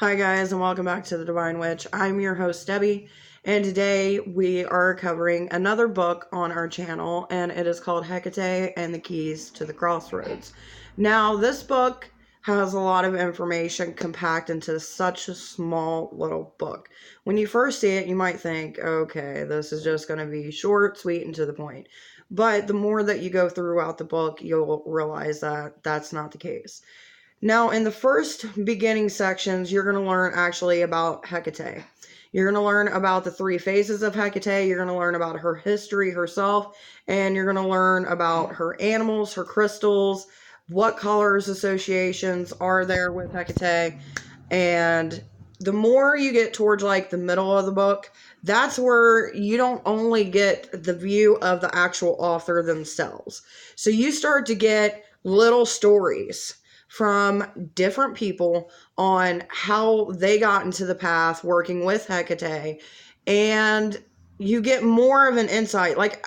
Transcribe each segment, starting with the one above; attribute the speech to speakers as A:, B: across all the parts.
A: Hi guys, and welcome back to The Divine Witch. I'm your host Debbie, and today we are covering another book on our channel, and it is called Hekate and the Keys to the Crossroads. Now, this book has a lot of information compacted into such a small little book. When you first see it, you might think, okay, this is just going to be short, sweet, and to the point. But the more that you go throughout the book, you'll realize that that's not the case. Now, in the first beginning sections, you're going to learn actually about Hekate. You're going to learn about the three phases of Hekate. You're going to learn about her history herself, and you're going to learn about her animals, her crystals, what colors associations are there with Hekate. And the more you get towards like the middle of the book, that's where you don't only get the view of the actual author themselves. So you start to get little stories from different people on how they got into the path working with Hekate, and you get more of an insight. Like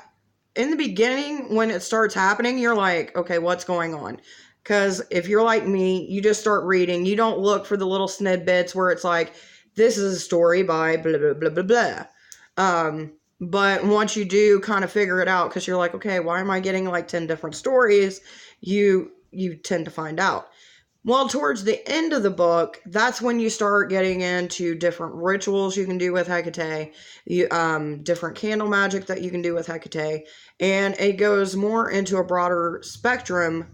A: in the beginning, when it starts happening, you're like, okay, what's going on? Because if you're like me, you just start reading. You don't look for the little snippets where it's like, this is a story by blah, blah, blah, blah, blah. But once you do kind of figure it out, because you're like, okay, why am I getting like 10 different stories? You tend to find out. Well, towards the end of the book, that's when you start getting into different rituals you can do with Hekate, different candle magic that you can do with Hekate, and it goes more into a broader spectrum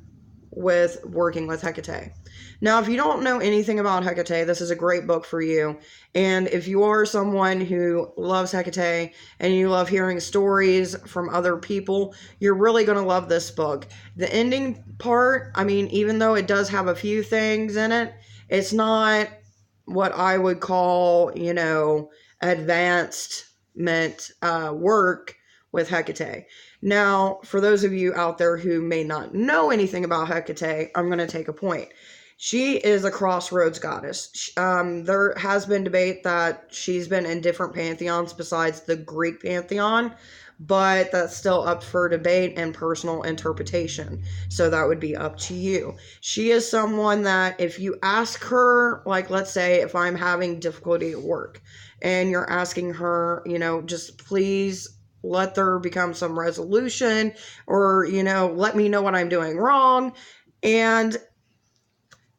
A: with working with Hekate. Now, if you don't know anything about Hekate, this is a great book for you. And if you are someone who loves Hekate and you love hearing stories from other people, you're really going to love this book. The ending part, I mean, even though it does have a few things in it, it's not what I would call, advancement work with Hekate. Now, for those of you out there who may not know anything about Hekate, I'm going to take a point. She is a Crossroads goddess. There has been debate that she's been in different pantheons besides the Greek pantheon, but that's still up for debate and personal interpretation. So that would be up to you. She is someone that if you ask her, like let's say if I'm having difficulty at work and you're asking her, just please let there become some resolution or, let me know what I'm doing wrong. And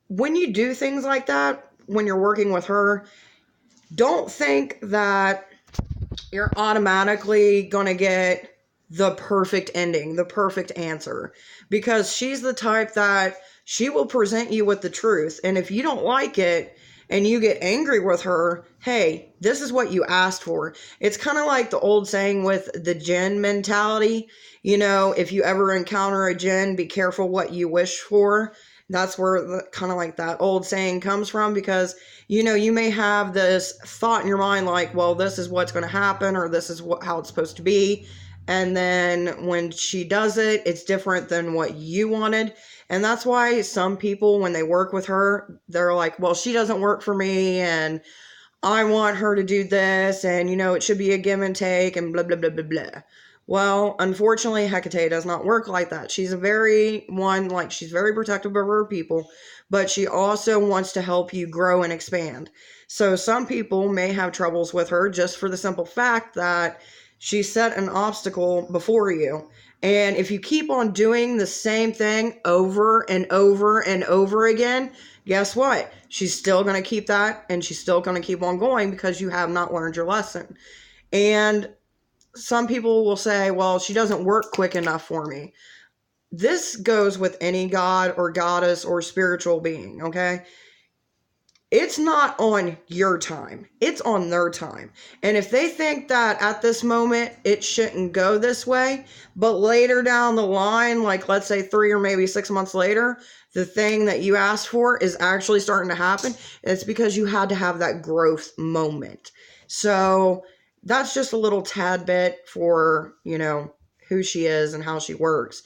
A: when you do things like that, when you're working with her, don't think that you're automatically going to get the perfect ending, the perfect answer, because she's the type that she will present you with the truth. And if you don't like it and you get angry with her, hey, this is what you asked for. It's kind of like the old saying with the jinn mentality. If you ever encounter a jinn, be careful what you wish for. That's where kind of like that old saying comes from, because, you may have this thought in your mind like, well, this is what's going to happen, or this is how it's supposed to be. And then when she does it, it's different than what you wanted. And that's why some people, when they work with her, they're like, well, she doesn't work for me, and I want her to do this, and, it should be a give and take, and blah, blah, blah, blah, blah. Well, unfortunately, Hekate does not work like that. She's she's very protective of her people, but she also wants to help you grow and expand. So some people may have troubles with her just for the simple fact that she set an obstacle before you. And if you keep on doing the same thing over and over and over again, guess what? She's still going to keep that, and she's still going to keep on going because you have not learned your lesson. And some people will say, well, she doesn't work quick enough for me. This goes with any god or goddess or spiritual being, okay? It's not on your time. It's on their time. And if they think that at this moment it shouldn't go this way, but later down the line, like let's say 3 or maybe 6 months later, the thing that you asked for is actually starting to happen, it's because you had to have that growth moment. So that's just a little tad bit for, who she is and how she works.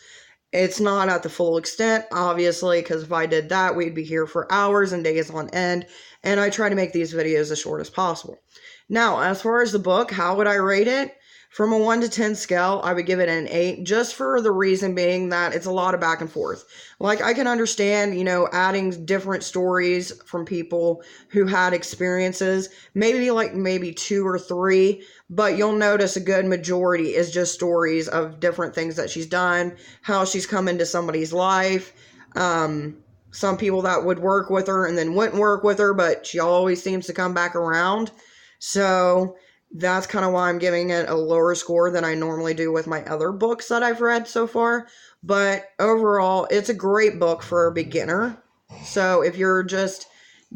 A: It's not at the full extent, obviously, because if I did that, we'd be here for hours and days on end, and I try to make these videos as short as possible. Now, as far as the book, how would I rate it? From a 1 to 10 scale, I would give it an 8, just for the reason being that it's a lot of back and forth. Like, I can understand, adding different stories from people who had experiences, maybe 2 or 3, but you'll notice a good majority is just stories of different things that she's done, how she's come into somebody's life, some people that would work with her and then wouldn't work with her, but she always seems to come back around. So that's kind of why I'm giving it a lower score than I normally do with my other books that I've read so far. But overall, it's a great book for a beginner. So if you're just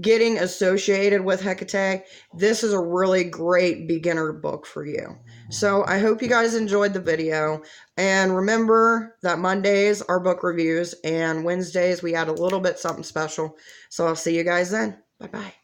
A: getting associated with Hekate, this is a really great beginner book for you. So I hope you guys enjoyed the video. And remember that Mondays are book reviews, and Wednesdays we add a little bit something special. So I'll see you guys then. Bye-bye.